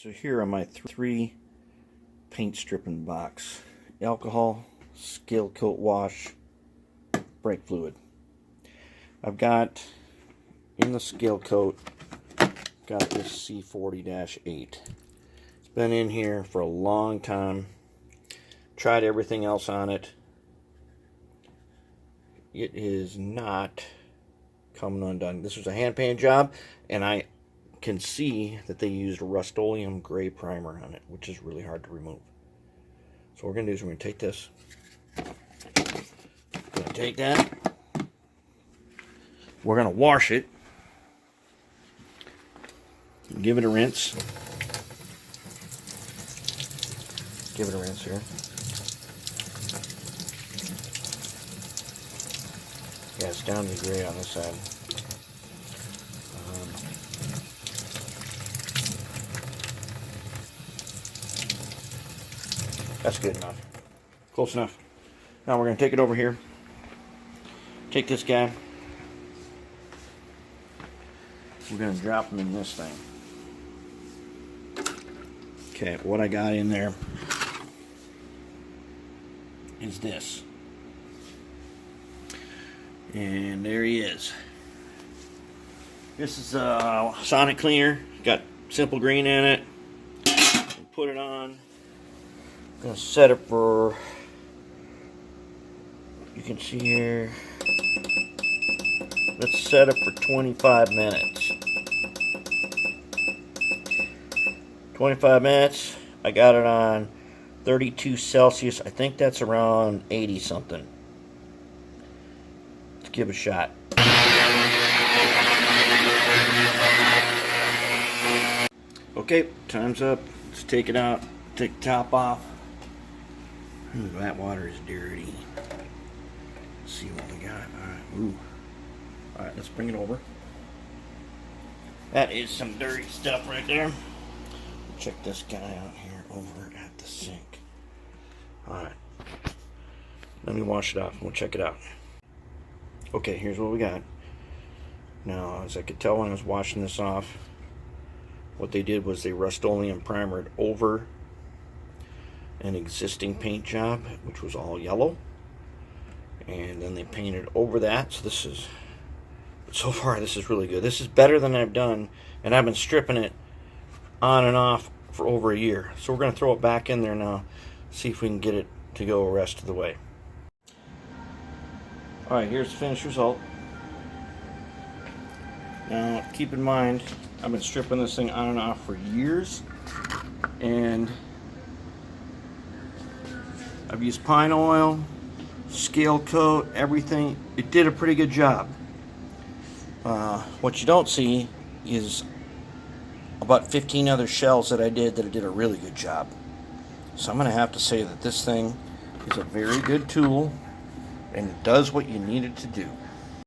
So here are my three paint stripping box: alcohol, Scalecoat Wash, brake fluid. I've got in the Scalecoat, got this C40-8. It's been in here for a long time. Tried everything else on it. It is not coming undone. This was a hand paint job, and I can see that they used Rustoleum gray primer on it, which is really hard to remove. So what we're going to do is we're going to take this. We're going to take that. We're going to wash it. Give it a rinse. Give it a rinse here. Yeah, it's down to the gray on this side. That's good enough. Close enough. Now we're going to take it over here. Take this guy. We're going to drop him in this thing. Okay, what I got in there is this. And there he is. This is a sonic cleaner. Got simple green in it. Put it on. I'm going to set it for, you can see here, let's set it for 25 minutes. 25 minutes. I got it on 32 Celsius. I think that's around 80 something. Let's give it a shot. Okay, time's up. Let's take it out. Take the top off. Ooh, that water is dirty. Let's see what we got. Alright, ooh. Alright, let's bring it over. That is some dirty stuff right there. Check this guy out here over at the sink. Alright. Let me wash it off and we'll check it out. Okay, here's what we got. Now, as I could tell when I was washing this off, what they did was they Rustoleum primered over an existing paint job, which was all yellow, and then they painted over that. So this is, so far this is really good. This is better than I've done, and I've been stripping it on and off for over a year. So we're going to throw it back in there now, see if we can get it to go the rest of the way. Alright, here's the finished result. Now keep in mind, I've been stripping this thing on and off for years, and I've used pine oil, Scalecoat, everything. It did a pretty good job. What you don't see is about 15 other shells that I did a really good job. So I'm going to have to say that this thing is a very good tool, and it does what you need it to do.